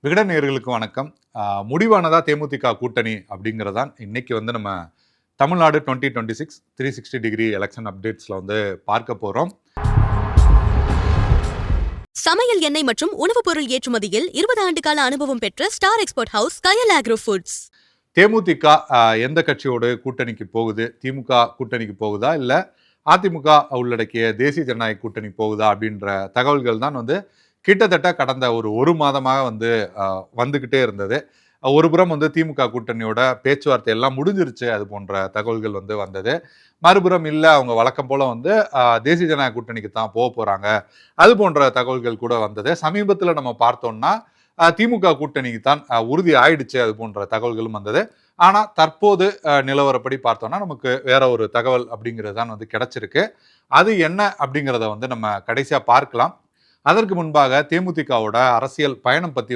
விகடன் நேயர்களுக்கு வணக்கம். முடிவானதா தேமுதிக கூட்டணி அப்படிங்கிறதான் இன்னைக்கு நம்ம தமிழ்நாடு 2026 360 எலெக்ஷன் அப்டேட்ஸ்ல பார்க்க போறோம். சமையல் எண்ணெய் மற்றும் உணவுப் பொருள் ஏற்றுமதியில் 20 ஆண்டு கால அனுபவம் பெற்ற ஸ்டார் எக்ஸ்போர்ட் ஹவுஸ் கயல் ஆக்ரோ ஃபுட்ஸ். தேமுதிக எந்த கட்சியோடு கூட்டணிக்கு போகுது? திமுக கூட்டணிக்கு போகுதா இல்ல அதிமுக உள்ளடக்கிய தேசிய ஜனநாயக கூட்டணி போகுதா அப்படின்ற தகவல்கள் தான் கிட்டத்தட்ட கடந்த ஒரு மாதமாக வந்துகிட்டே இருந்தது. ஒரு புறம் திமுக கூட்டணியோட பேச்சுவார்த்தை எல்லாம் முடிஞ்சிருச்சு, அது போன்ற தகவல்கள் வந்தது. மறுபுறம் இல்லை, அவங்க வழக்கம் போல தேசிய ஜனநாயக கூட்டணிக்கு தான் போக போறாங்க, அது போன்ற தகவல்கள் கூட வந்தது. சமீபத்தில் நம்ம பார்த்தோம்னா திமுக கூட்டணிக்கு தான் உறுதி ஆயிடுச்சு, அது போன்ற தகவல்களும் வந்தது. ஆனா தற்போது நிலவரப்படி பார்த்தோம்னா நமக்கு வேற ஒரு தகவல் அப்படிங்கிறது தான் கிடைச்சிருக்கு. அது என்ன அப்படிங்கிறத நம்ம கடைசியா பார்க்கலாம். அதற்கு முன்பாக தேமுதிகவோட அரசியல் பயணம் பற்றி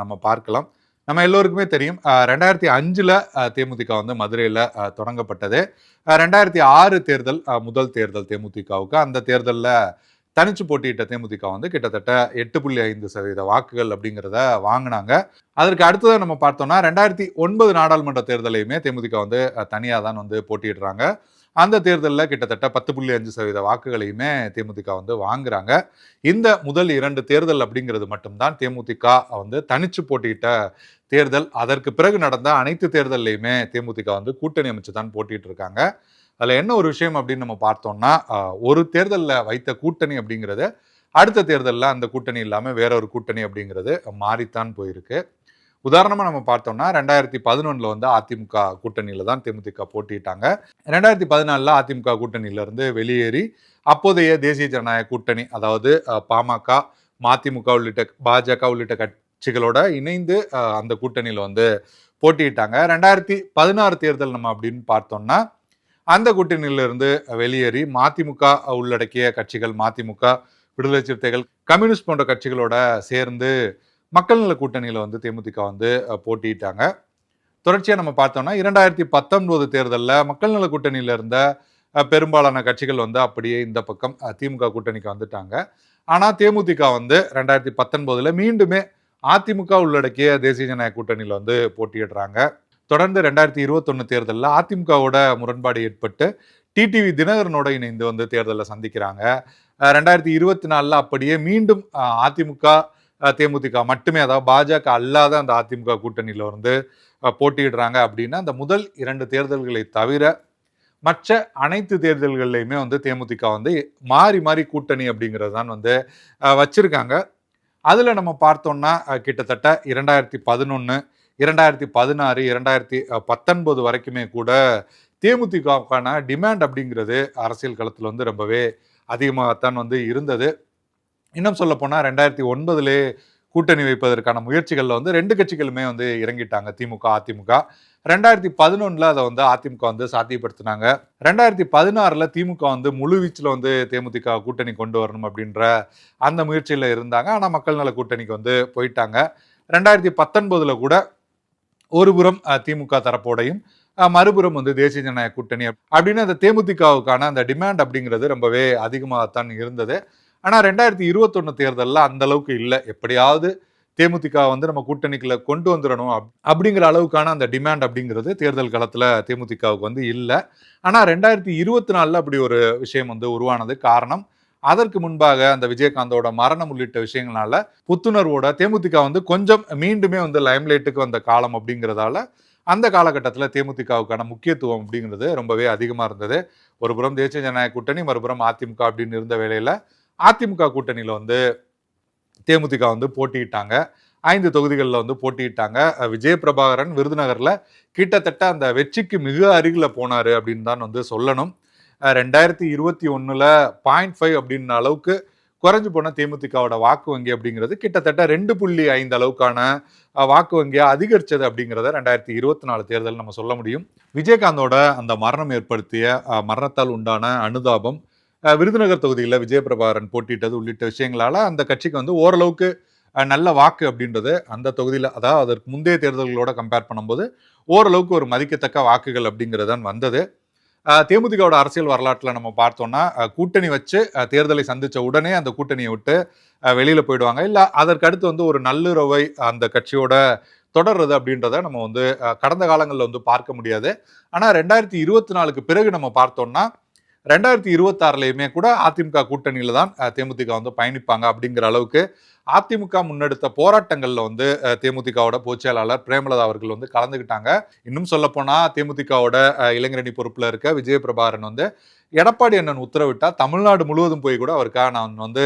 நம்ம பார்க்கலாம். நம்ம எல்லோருக்குமே தெரியும், 2005 தேமுதிக மதுரையில் தொடங்கப்பட்டது. 2006 தேர்தல் முதல் தேர்தல் தேமுதிகவுக்கு. அந்த தேர்தலில் தனிச்சு போட்டியிட்ட தேமுதிக கிட்டத்தட்ட 8.5% வாக்குகள் அப்படிங்கிறத வாங்கினாங்க. அதற்கு அடுத்ததான் நம்ம பார்த்தோம்னா 2009 நாடாளுமன்ற தேர்தலையுமே தேமுதிக தனியாக தான் போட்டியிடுறாங்க. அந்த தேர்தலில் கிட்டத்தட்ட 10.5% வாக்குகளையுமே தேமுதிக வாங்குறாங்க. இந்த முதல் 2 தேர்தல் அப்படிங்கிறது மட்டும்தான் தேமுதிக தனிச்சு போட்டியிட்ட தேர்தல். அதற்கு பிறகு நடந்த அனைத்து தேர்தல்லையுமே தேமுதிக கூட்டணி அமைச்சு தான் போட்டிட்டு இருக்காங்க. அதில் என்ன ஒரு விஷயம் அப்படின்னு நம்ம பார்த்தோம்னா, ஒரு தேர்தலில் வைத்த கூட்டணி அப்படிங்கிறது அடுத்த தேர்தலில் அந்த கூட்டணி இல்லாமல் வேற ஒரு கூட்டணி அப்படிங்கிறது மாறித்தான் போயிருக்கு. உதாரணமாக நம்ம பார்த்தோம்னா 2011 அதிமுக கூட்டணியில தான் தேமுதிக போட்டிட்டாங்க. 2014 அதிமுக கூட்டணியிலிருந்து வெளியேறி அப்போதைய தேசிய ஜனநாயக கூட்டணி, அதாவது பாமக, மதிமுக உள்ளிட்ட பாஜக உள்ளிட்ட கட்சிகளோட இணைந்து அந்த கூட்டணியில போட்டிட்டாங்க. 2016 தேர்தல் நம்ம அப்படின்னு பார்த்தோம்னா அந்த கூட்டணியிலிருந்து வெளியேறி மதிமுக உள்ளடக்கிய கட்சிகள், மதிமுக, விடுதலை சிறுத்தைகள், கம்யூனிஸ்ட் போன்ற கட்சிகளோட சேர்ந்து மக்கள் நல கூட்டணியில தேமுதிக போட்டிட்டாங்க. தொடர்ச்சியா நம்ம பார்த்தோம்னா 2019 தேர்தலில் மக்கள் நல கூட்டணியில இருந்த பெரும்பாலான கட்சிகள் அப்படியே இந்த பக்கம் திமுக கூட்டணிக்கு வந்துட்டாங்க. ஆனா தேமுதிக 2019 மீண்டுமே அதிமுக உள்ளடக்கிய தேசிய ஜனநாயக கூட்டணியில போட்டியிடுறாங்க. தொடர்ந்து 2021 தேர்தலில் அதிமுகவோட முரண்பாடு ஏற்பட்டு டிடிவி தினகரனோட இணைந்து தேர்தலில் சந்திக்கிறாங்க. 2024 அப்படியே மீண்டும் அதிமுக தேமுதிக மட்டுமே, அதாவது பாஜக அல்லாத அந்த அதிமுக கூட்டணியில போட்டியிடுறாங்க. அப்படின்னா அந்த முதல் 2 தேர்தல்களை தவிர மற்ற அனைத்து தேர்தல்கள்லையுமே தேமுதிக மாறி மாறி கூட்டணி அப்படிங்கிறது தான் வச்சிருக்காங்க. அதுல நம்ம பார்த்தோம்னா கிட்டத்தட்ட 2011, 2016, 2019 வரைக்குமே கூட தேமுதிகவுக்கான டிமாண்ட் அப்படிங்கிறது அரசியல் களத்தில் ரொம்பவே அதிகமாகத்தான் இருந்தது. இன்னும் சொல்ல போனா 2009 கூட்டணி வைப்பதற்கான முயற்சிகள்ல 2 கட்சிகளுமே இறங்கிட்டாங்க, திமுக, அதிமுக. 2011 அதை அதிமுக சாத்தியப்படுத்தினாங்க. 2016 திமுக முழு வீச்சில் தேமுதிக கூட்டணி கொண்டு வரணும் அப்படின்ற அந்த முயற்சியில இருந்தாங்க. ஆனா மக்கள் நல கூட்டணிக்கு போயிட்டாங்க. 2019 கூட ஒரு புறம் திமுக தரப்போடையும் மறுபுறம் தேசிய ஜனநாயக கூட்டணி அப்படின்னு அந்த தேமுதிகவுக்கான அந்த டிமாண்ட் அப்படிங்கிறது ரொம்பவே அதிகமாகத்தான் இருந்தது. ஆனா 2021 தேர்தலில் அந்த அளவுக்கு இல்லை. எப்படியாவது தேமுதிக நம்ம கூட்டணிக்குள்ள கொண்டு வந்துடணும் அப்படிங்கிற அளவுக்கான அந்த டிமாண்ட் அப்படிங்கிறது தேர்தல் களத்துல தேமுதிகவுக்கு இல்லை. ஆனா 2024 அப்படி ஒரு விஷயம் உருவானது. காரணம், அதற்கு முன்பாக அந்த விஜயகாந்தோட மரணம் உள்ளிட்ட விஷயங்களால புத்துணர்வோட தேமுதிக கொஞ்சம் மீண்டுமே லைம்லைட்டுக்கு வந்த காலம் அப்படிங்கிறதால அந்த காலகட்டத்தில் தேமுதிகவுக்கான முக்கியத்துவம் அப்படிங்கிறது ரொம்பவே அதிகமா இருந்தது. ஒரு புறம் தேசிய ஜனநாயக கூட்டணி, மறுபுறம் அதிமுக அப்படின்னு இருந்த வேளையில அதிமுக கூட்டணியில தேமுதிக போட்டியிட்டாங்க. 5 தொகுதிகளில் போட்டியிட்டாங்க. விஜய் பிரபாகரன் விருதுநகர்ல கிட்டத்தட்ட அந்த வெற்றிக்கு மிக அருகில போனாரு அப்படின்னு தான் சொல்லணும். 2021 0.5 அப்படின்ற அளவுக்கு குறைஞ்சு போன தேமுதிகவோட வாக்கு வங்கி அப்படிங்கிறது கிட்டத்தட்ட 2.5 அளவுக்கான வாக்கு வங்கியா அதிகரிச்சது அப்படிங்கிறத 2024 தேர்தல் நம்ம சொல்ல முடியும். விஜயகாந்தோட அந்த மரணம் ஏற்படுத்திய மரணத்தால் உண்டான அனுதாபம், விருதுநகர் தொகுதியில் விஜய பிரபாகரன் போட்டியிட்டது உள்ளிட்ட விஷயங்களால அந்த கட்சிக்கு ஓரளவுக்கு நல்ல வாக்கு அப்படின்றது அந்த தொகுதியில், அதாவது அதற்கு முந்தைய தேர்தல்களோட கம்பேர் பண்ணும்போது ஓரளவுக்கு ஒரு மதிக்கத்தக்க வாக்குகள் அப்படிங்கிறது தான் வந்தது. தேமுதிகவோட அரசியல் வரலாற்றில் நம்ம பார்த்தோம்னா கூட்டணி வச்சு தேர்தலை சந்திச்ச உடனே அந்த கூட்டணியை விட்டு வெளியில போயிடுவாங்க. இல்ல அதற்கு அடுத்து வந்து ஒரு நல்லுறவை அந்த கட்சியோட தொடர்றது அப்படின்றத நம்ம வந்து கடந்த காலங்களில் வந்து பார்க்க முடியாது. ஆனா 2024க்கு பிறகு நம்ம பார்த்தோம்னா 2026லயுமே கூட அதிமுக கூட்டணியில தான் தேமுதிக வந்து பயணிப்பாங்க அப்படிங்கிற அளவுக்கு அதிமுக முன்னெடுத்த போராட்டங்கள்ல வந்து தேமுதிகவோட பொதுச்செயலாளர் பிரேமலதா அவர்கள் வந்து கலந்துக்கிட்டாங்க. இன்னும் சொல்ல போனா தேமுதிகவோட இளைஞரணி பொறுப்புல இருக்க விஜயபிரபாரன் வந்து எடப்பாடி அண்ணன் உத்தரவிட்டா தமிழ்நாடு முழுவதும் போய் கூட அவருக்காக நான் வந்து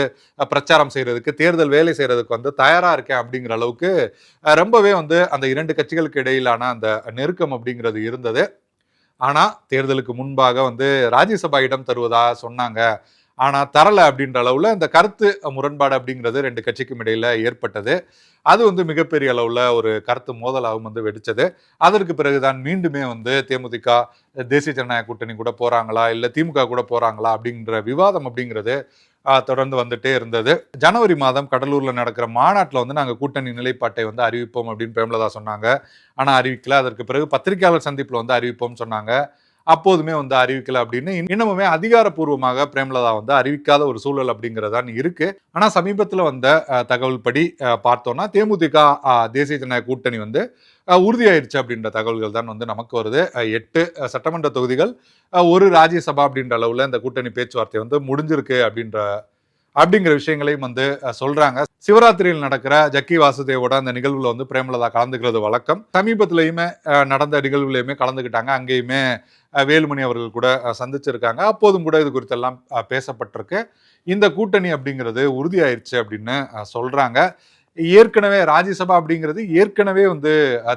பிரச்சாரம் செய்யறதுக்கு தேர்தல் வேலை செய்யறதுக்கு வந்து தயாரா இருக்கேன் அப்படிங்கிற அளவுக்கு ரொம்பவே வந்து அந்த இரண்டு கட்சிகளுக்கு இடையிலான அந்த நெருக்கம் அப்படிங்கிறது இருந்தது. ஆனா தேர்தலுக்கு முன்பாக வந்து ராஜ்யசபா இடம் தருவதா சொன்னாங்க. ஆனா தரல அப்படின்ற அளவுல அந்த கருத்து முரண்பாடு அப்படிங்கிறது ரெண்டு கட்சிக்கும் இடையில ஏற்பட்டது. அது வந்து மிகப்பெரிய அளவுல ஒரு கருத்து மோதலாகவும் வந்து வெடிச்சது. அதற்கு பிறகுதான் மீண்டுமே வந்து தேமுதிக தேசிய ஜனநாயக கூட்டணி கூட போறாங்களா இல்ல திமுக கூட போறாங்களா அப்படிங்கிற விவாதம் அப்படிங்கிறது தொடர்ந்து வந்துட்டே இருந்தது. ஜனவரி மாதம் கடலூர்ல நடக்கிற மாநாட்டில் வந்து நாங்கள் கூட்டணி நிலைப்பாட்டை வந்து அறிவிப்போம் அப்படின்னு பிரேமலதா சொன்னாங்க. ஆனா அறிவிக்கல. அதற்கு பிறகு பத்திரிகையாளர் சந்திப்புல வந்து அறிவிப்போம் சொன்னாங்க. அப்போதுமே வந்து அறிவிக்கல அப்படின்னு இன்னமுமே அதிகாரப்பூர்வமாக பிரேமலதா வந்து அறிவிக்காத ஒரு சூழல் அப்படிங்கறதான் இருக்கு. ஆனா சமீபத்துல வந்த தகவல் படி பார்த்தோம்னா தேமுதிக தேசிய ஜனநாயக கூட்டணி வந்து உறுதியாயிருச்சு அப்படின்ற தகவல்கள் தான் வந்து நமக்கு வருது. 8 சட்டமன்ற தொகுதிகள், ஒரு ராஜ்யசபா அப்படின்ற அளவுல இந்த கூட்டணி பேச்சுவார்த்தை வந்து முடிஞ்சிருக்கு அப்படிங்கிற விஷயங்களையும் வந்து சொல்றாங்க. சிவராத்திரியில் நடக்கிற ஜக்கி வாசுதேவோட அந்த நிகழ்வுல வந்து பிரேமலதா கலந்துக்கிறது வழக்கம். சமீபத்திலயுமே நடந்த நிகழ்வுலையுமே கலந்துக்கிட்டாங்க. அங்கேயுமே வேலுமணி அவர்கள் கூட சந்திச்சிருக்காங்க. அப்போதும் கூட இது குறித்தெல்லாம் பேசப்பட்டிருக்கு. இந்த கூட்டணி அப்படிங்கிறது உறுதியாயிருச்சு அப்படின்னு சொல்றாங்க. ஏற்கனவே ராஜ்யசபா அப்படிங்கிறது ஏற்கனவே வந்து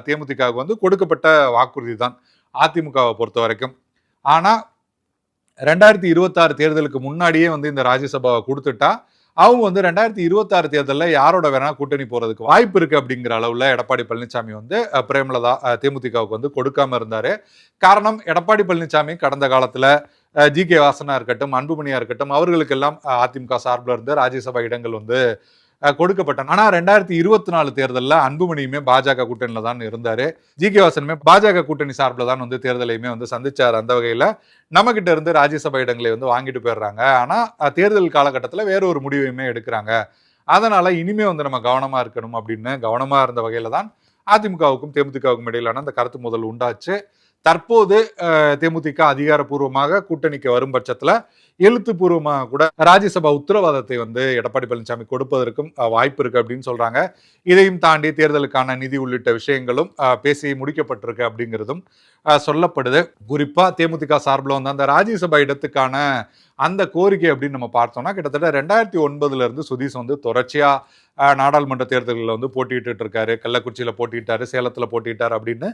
தேமுதிகவுக்கு வந்து கொடுக்கப்பட்ட வாக்குறுதி தான் அதிமுகவை பொறுத்த வரைக்கும். ஆனா 2026 தேர்தலுக்கு முன்னாடியே வந்து இந்த ராஜ்யசபாவை கொடுத்துட்டா அவங்க வந்து 2026 தேர்தலில் யாரோட வேணா கூட்டணி போறதுக்கு வாய்ப்பு இருக்கு அப்படிங்கிற அளவுல எடப்பாடி பழனிசாமி வந்து பிரேமலதா தேமுதிகவுக்கு வந்து கொடுக்காம இருந்தாரு. காரணம், எடப்பாடி பழனிசாமி கடந்த காலத்துல ஜி.கே. வாசனா இருக்கட்டும், அன்புமணியா இருக்கட்டும், அவர்களுக்கெல்லாம் அதிமுக சார்பில் இருந்து ராஜ்யசபா இடங்கள் வந்து கொடுக்கப்பட்டன. ஆனா 2024 தேர்தலில் அன்புமணியுமே பாஜக கூட்டணியில தான் இருந்தாரு. ஜி.கே. வாசனுமே பாஜக கூட்டணி சார்பில் தான் வந்து தேர்தலையுமே வந்து சந்திச்சார். அந்த வகையில நம்ம கிட்ட இருந்து ராஜ்யசபா இடங்களை வந்து வாங்கிட்டு போயிடுறாங்க. ஆனா தேர்தல் காலகட்டத்தில் வேற ஒரு முடிவையுமே எடுக்கிறாங்க. அதனால இனிமே வந்து நம்ம கவனமா இருக்கணும் அப்படின்னு கவனமா இருந்த வகையில தான் அதிமுகவுக்கும் தேமுதிகவுக்கும் இடையிலான அந்த கருத்து மோதல் உண்டாச்சு. தற்போது தேமுதிக அதிகாரப்பூர்வமாக கூட்டணிக்கு வரும் பட்சத்துல எழுத்துப்பூர்வமாக கூட ராஜ்யசபா உத்தரவாதத்தை வந்து எடப்பாடி பழனிசாமி கொடுப்பதற்கும் வாய்ப்பு இருக்கு அப்படின்னு சொல்றாங்க. இதையும் தாண்டி தேர்தலுக்கான நிதி உள்ளிட்ட விஷயங்களும் பேசி முடிக்கப்பட்டிருக்கு அப்படிங்கிறதும் சொல்லப்படுது. குறிப்பா தேமுதிக சார்பில் வந்து அந்த ராஜ்யசபா இடத்துக்கான அந்த கோரிக்கை அப்படின்னு நம்ம பார்த்தோம்னா கிட்டத்தட்ட 2009 இருந்து சுதீஷ் வந்து தொடர்ச்சியா நாடாளுமன்ற தேர்தல்களில் வந்து போட்டிட்டு இருக்காரு. கள்ளக்குறிச்சியில போட்டிட்டாரு, சேலத்துல போட்டிட்டாரு அப்படின்னு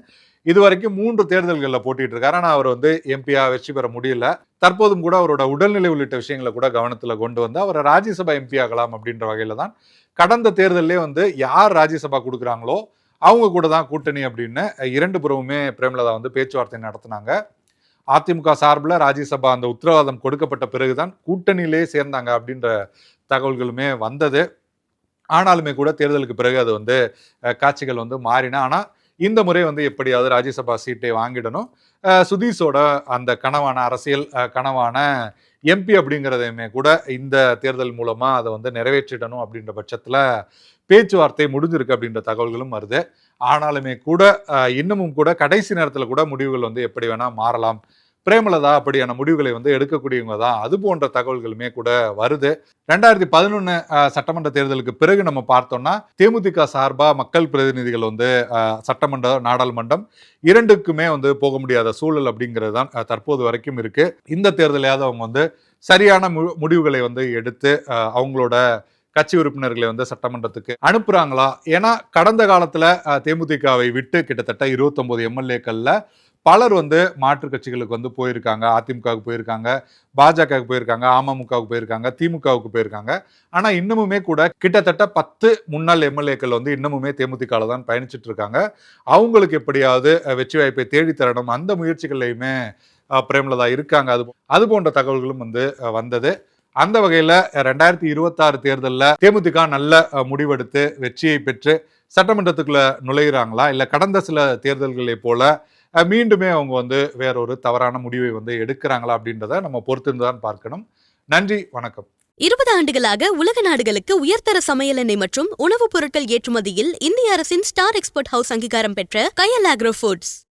இது வரைக்கும் 3 தேர்தல்களில் போட்டிட்டு இருக்காரு. ஆனா அவர் வந்து எம்பியா வெற்றி பெற முடியல. தற்போதும் கூட அவரோட உடல்நிலை உள்ளிட்ட விஷயங்களை கூட கவனத்துல கொண்டு வந்து அவரை ராஜ்யசபா எம்பி ஆகலாம் அப்படின்ற வகையில தான் கடந்த தேர்தலே வந்து யார் ராஜ்யசபா கொடுக்குறாங்களோ அவங்க கூட தான் கூட்டணி அப்படின்னு 2 புறமுமே பிரேமலதா வந்து பேச்சுவார்த்தை நடத்தினாங்க. அதிமுக சார்பில் ராஜ்யசபா அந்த உத்தரவாதம் கொடுக்கப்பட்ட பிறகுதான் கூட்டணியிலே சேர்ந்தாங்க அப்படின்ற தகவல்களுமே வந்தது. ஆனாலுமே கூட தேர்தலுக்கு பிறகு அது வந்து காட்சிகள் வந்து மாறின. ஆனா இந்த முறை வந்து எப்படியாவது ராஜ்யசபா சீட்டை வாங்கிடணும், சுதீஷோட அந்த கனவான அரசியல் கனவான எம்பி அப்படிங்கிறதையுமே கூட இந்த தேர்தல் மூலமா அதை வந்து நிறைவேற்றிடணும் அப்படின்ற பட்சத்துல பேச்சுவார்த்தை முடிஞ்சிருக்கு அப்படின்ற தகவல்களும் வருது. ஆனாலுமே கூட இன்னமும் கூட கடைசி நேரத்துல கூட முடிவுகள் வந்து எப்படி வேணா மாறலாம். பிரேமலதா அப்படியான முடிவுகளை வந்து எடுக்கக்கூடியவங்க தான். அது போன்ற தகவல்களுமே கூட வருது. 2011 சட்டமன்ற தேர்தலுக்கு பிறகு நம்ம பார்த்தோம்னா தேமுதிக சார்பா மக்கள் பிரதிநிதிகள் வந்து சட்டமன்றம், நாடாளுமன்றம் இரண்டுக்குமே வந்து போக முடியாத சூழல் அப்படிங்கிறது தான் தற்போது வரைக்கும் இருக்கு. இந்த தேர்தலையாவது அவங்க வந்து சரியான முடிவுகளை வந்து எடுத்து அவங்களோட கட்சி உறுப்பினர்களை வந்து சட்டமன்றத்துக்கு அனுப்புறாங்களா? ஏன்னா கடந்த காலத்துல தேமுதிகவை விட்டு கிட்டத்தட்ட 29 எம்எல்ஏக்கள்ல பலர் வந்து மாற்று கட்சிகளுக்கு வந்து போயிருக்காங்க. அதிமுகவுக்கு போயிருக்காங்க, பாஜகவுக்கு போயிருக்காங்க, அமமுகவுக்கு போயிருக்காங்க, திமுகவுக்கு போயிருக்காங்க. ஆனா இன்னமுமே கூட கிட்டத்தட்ட 10 முன்னாள் எம்எல்ஏக்கள் வந்து இன்னமுமே தேமுதிகல தான் பயணிச்சுட்டு இருக்காங்க. அவங்களுக்கு எப்படியாவது வெற்றி வாய்ப்பை தேடி தரணும், அந்த முயற்சிகள்லையுமே பிரேமலதா இருக்காங்க. அது போன்ற தகவல்களும் வந்து வந்தது. அந்த வகையில 2026 தேர்தலில் தேமுதிக நல்ல முடிவெடுத்து வெற்றியை பெற்று சட்டமன்றத்துக்குள்ள நுழைகிறாங்களா, இல்ல கடந்த சில தேர்தல்களை போல மீண்டுமே அவங்க வந்து வேறொரு தவறான முடிவை வந்து எடுக்கிறாங்களா அப்படின்றத நம்ம பொறுத்திருந்துதான் பார்க்கணும். நன்றி, வணக்கம். 20 ஆண்டுகளாக உலக நாடுகளுக்கு உயர்தர சமையல் எண்ணெய் மற்றும் உணவுப் பொருட்கள் ஏற்றுமதியில் இந்திய அரசின் ஸ்டார் எக்ஸ்போர்ட் ஹவுஸ் அங்கீகாரம் பெற்ற கயல் ஆக்ரோ ஃபுட்ஸ்.